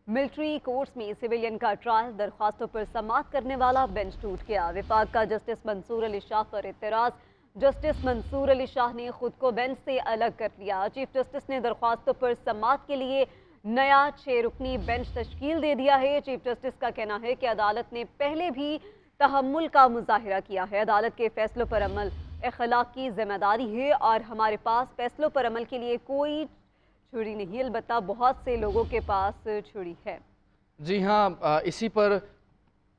Military courts में civilian का trial दरख्वास्तों पर समाअत करने वाला बेंच टूट गया। विफाक का जस्टिस मंसूर अली शाह पर एतराज। जस्टिस मंसूर अली शाह ने खुद को बेंच से अलग कर लिया। चीफ जस्टिस ने दरख्वास्तों पर समाअत के लिए नया 6 रुकनी बेंच तश्कील दे दिया है। चीफ जस्टिस का कहना है कि अदालत ने पहले भी तहम्मुल का मुजाहिरा किया है। अदालत के फैसलों पर अमल अखलाक की जिम्मेदारी है और हमारे पास फैसलों पर अमल के लिए कोई छुरी नहीं, अलबत्ता बहुत से लोगों के पास छुरी है। जी हाँ, इसी पर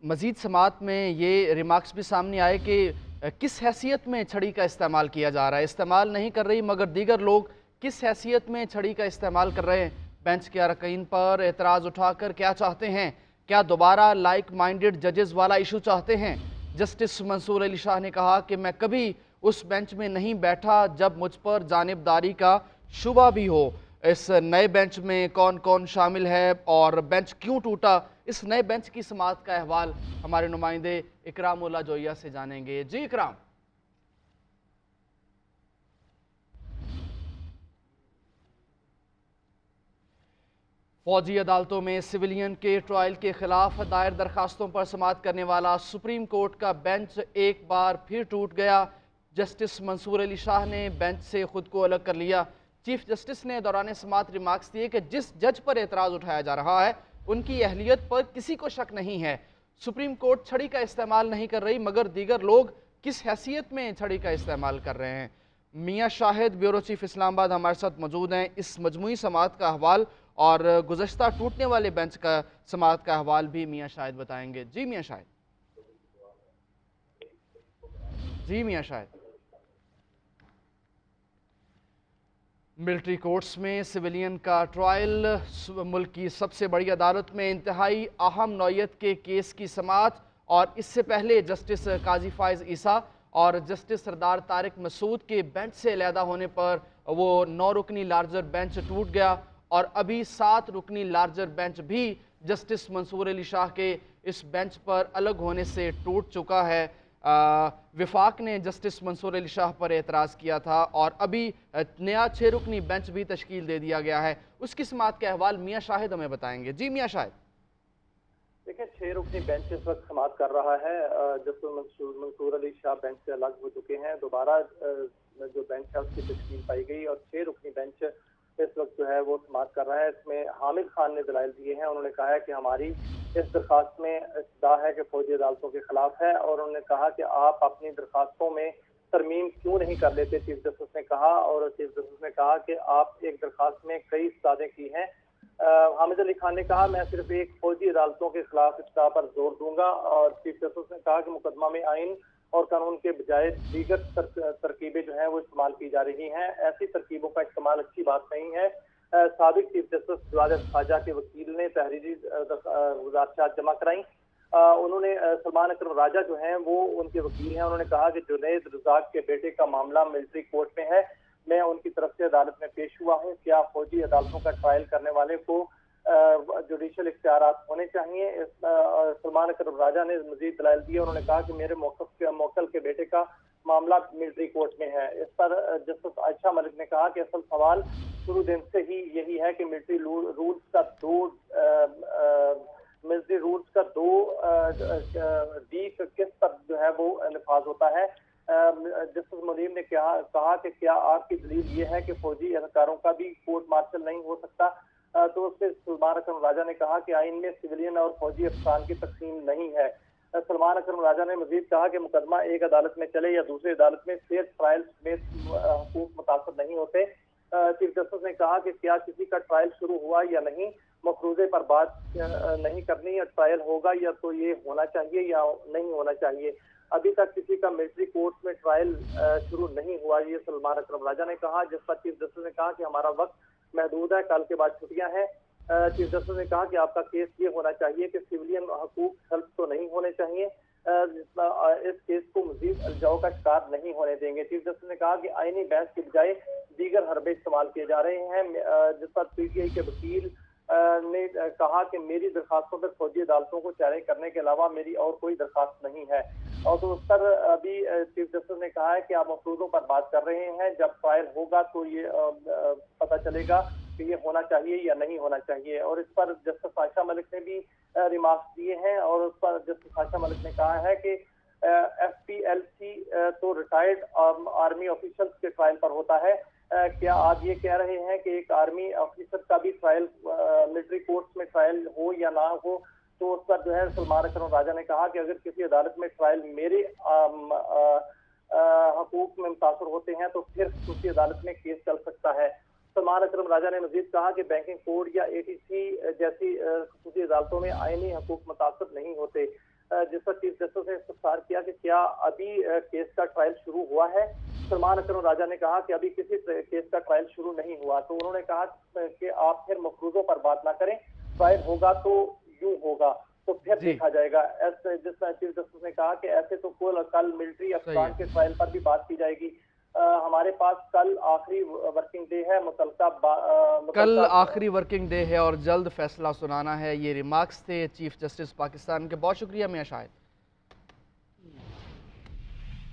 मज़ीद समाअत में ये रिमार्क्स भी सामने आए कि किस हैसियत में छड़ी का इस्तेमाल किया जा रहा है। इस्तेमाल नहीं कर रही मगर दीगर लोग किस हैसियत में छड़ी का इस्तेमाल कर रहे हैं। बेंच के अरकान पर एतराज़ उठाकर क्या चाहते हैं? क्या दोबारा लाइक माइंडेड जजेस वाला इशू चाहते हैं? जस्टिस मंसूर अली शाह ने कहा कि मैं कभी उस बेंच में नहीं बैठा जब मुझ पर जानिबदारी का शुबा भी हो। इस नए बेंच में कौन कौन शामिल है और बेंच क्यों टूटा, इस नए बेंच की समाअत का अहवाल हमारे नुमाइंदे इकराम उल्ला जोइया से जानेंगे। जी इकराम। फौजी अदालतों में सिविलियन के ट्रायल के खिलाफ दायर दरखास्तों पर समाअत करने वाला सुप्रीम कोर्ट का बेंच एक बार फिर टूट गया। जस्टिस मंसूर अली शाह ने बेंच से खुद को अलग कर लिया। चीफ जस्टिस ने दौरान समाअत रिमार्क्स दिए कि जिस जज पर एतराज़ उठाया जा रहा है उनकी अहलियत पर किसी को शक नहीं है। सुप्रीम कोर्ट छड़ी का इस्तेमाल नहीं कर रही मगर दीगर लोग किस हैसियत में छड़ी का इस्तेमाल कर रहे हैं। मियाँ शाहिद ब्यूरो चीफ इस्लामाबाद हमारे साथ मौजूद हैं। इस मजमूई समाअत का अहवाल और गुज़श्ता टूटने वाले बेंच का समाअत का अहवाल भी मियाँ शाहिद बताएंगे। जी मियाँ शाहिद। जी मियाँ शाहिद। मिलिट्री कोर्ट्स में सिविलियन का ट्रायल, मुल्क की सबसे बड़ी अदालत में इंतहाई अहम नौयत के केस की समाअत और इससे पहले जस्टिस काजी फाइज ईसा और जस्टिस सरदार तारिक मसूद के बेंच से अलहदा होने पर वो 9 रुकनी लार्जर बेंच टूट गया और अभी 7 रुकनी लार्जर बेंच भी जस्टिस मंसूर अली शाह के इस बेंच पर अलग होने से टूट चुका है। विफाक ने जस्टिस मंसूर अली शाह पर एतराज़ किया था और अभी नया 6 रुकनी बेंच भी तश्कील दे दिया गया है। उसकी समाअत के अहवाल मियाँ शाहिद हमें बताएंगे। जी मियाँ शाहिद। देखिए, 6 रुकनी बेंच इस वक्त समाअत कर रहा है। जस्टिस मंसूर अली शाह बेंच से अलग हो चुके हैं। दोबारा जो बेंच है उसकी तश्कील पाई गई और 6 रुकनी बेंच इस वक्त जो है वो समाअत कर रहा है। इसमें हामिद खान ने दलाइल दिए हैं। उन्होंने कहा है कि हमारी इस दरखास्त में इस्तदा है कि फौजी अदालतों के खिलाफ है और उन्होंने कहा कि आप अपनी दरखास्तों में तरमीम क्यों नहीं कर लेते, चीफ जस्टिस ने कहा। और चीफ जस्टिस ने कहा कि आप एक दरखास्त में कई इस्तदादें की हैं। हामिद अली खान ने कहा मैं सिर्फ एक फौजी अदालतों के खिलाफ इस्तदा पर जोर दूंगा और चीफ जस्टिस ने कहा कि मुकदमा में आइन और कानून के बजाय दीगर तरकीबें जो हैं वो इस्तेमाल की जा रही हैं। ऐसी तरकीबों का इस्तेमाल अच्छी बात नहीं है। साबिक चीफ जस्टिस जवाद खाजा के वकील ने तहरीरी गुजारिशात जमा कराई। उन्होंने सलमान अकरम राजा जो हैं वो उनके वकील हैं। उन्होंने कहा कि जुनैद रज़ाक के बेटे का मामला मिलिट्री कोर्ट में है, मैं उनकी तरफ से अदालत में पेश हुआ हूँ। क्या फौजी अदालतों का ट्रायल करने वाले को जुडिशल इख्तियारात होने चाहिए? सलमान अकरम राजा ने मजीद दलाइल दिए। उन्होंने कहा कि मेरे मौकल के बेटे का मामला मिलिट्री कोर्ट में है। इस पर जस्टिस आयशा मलिक ने कहा कि असल सवाल शुरू दिन से ही यही है कि मिलिट्री रूल्स का दो डी किस पर जो है वो नफाज होता है। जस्टिस मुनीर ने कहा कि क्या आपकी दलील ये है कि फौजी एहलकारों का भी कोर्ट मार्शल नहीं हो सकता? तो उससे सलमान अकरम राजा ने कहा कि आइन में सिविलियन और फौजी अफसान की तकसीम नहीं है। सलमान अकरम राजा ने मजीद कहा कि मुकदमा एक अदालत में चले या दूसरी अदालत में फेयर ट्रायल में हुकूक मुतासर नहीं होते। चीफ जस्टिस ने कहा कि क्या किसी का ट्रायल शुरू हुआ या नहीं, मफरूजे पर बात नहीं करनी, या ट्रायल होगा या तो ये होना चाहिए या नहीं होना चाहिए। अभी तक किसी का मिलिट्री कोर्ट में ट्रायल शुरू नहीं हुआ, ये सलमान अकरम राजा ने कहा। जिस पर चीफ जस्टिस ने कहा कि हमारा वक्त महदूद है, कल के बाद छुट्टियां हैं। चीफ जस्टिस ने कहा कि आपका केस ये होना चाहिए कि सिविलियन हकूक हल्फ तो नहीं होने चाहिए। इस केस को मजीद अलझाव का शिकार नहीं होने देंगे। चीफ जस्टिस ने कहा कि आईनी बहस के बजाय दीगर हरबे इस्तेमाल किए जा रहे हैं। जिस पर पीटीआई के वकील ने कहा कि मेरी दरखास्तों पर फौजी अदालतों को चैलेंज करने के अलावा मेरी और कोई दरखास्त नहीं है। और तो उस पर अभी चीफ जस्टिस ने कहा है कि आप मफरूजों पर बात कर रहे हैं, जब ट्रायल होगा तो ये पता चलेगा। कि ये होना चाहिए या नहीं होना चाहिए। और इस पर जस्टिस आयशा मलिक ने भी रिमार्क्स दिए हैं और उस पर जस्टिस आयशा मलिक ने कहा है कि FPLC तो रिटायर्ड आर्मी ऑफिसर्स के ट्रायल पर होता है, क्या आप ये कह रहे हैं कि एक आर्मी ऑफिसर का भी ट्रायल मिलिट्री कोर्ट्स में ट्रायल हो या ना हो? तो उस पर जो है सलमान अकरम राजा ने कहा कि अगर किसी अदालत में ट्रायल मेरे हकूक में मुतासर होते हैं तो फिर उसी अदालत में केस चल सकता है। सलमान अकरम राजा ने मजीद कहा कि बैंकिंग कोड या ATC जैसी खसूसी अदालतों में आईनी हकूक मुतासर नहीं होते। जिस पर चीफ जस्टिस ने इस्तफसार किया कि क्या अभी केस का ट्रायल शुरू हुआ है? सलमान अकरम राजा ने कहा कि अभी किसी केस का ट्रायल शुरू नहीं हुआ। तो उन्होंने कहा कि आप फिर मफरूजों पर बात ना करें, ट्रायल होगा तो यूं होगा, तो फिर देखा जाएगा। ऐसे जिसमें चीफ जस्टिस ने कहा कि ऐसे तो कल मिलिट्री अफसरान के ट्रायल पर भी बात की जाएगी। हमारे पास कल आखिरी वर्किंग डे है, कल आखिरी वर्किंग डे है और जल्द फैसला सुनाना है। ये रिमार्क्स थे चीफ जस्टिस पाकिस्तान के। बहुत शुक्रिया मियां शाहिद।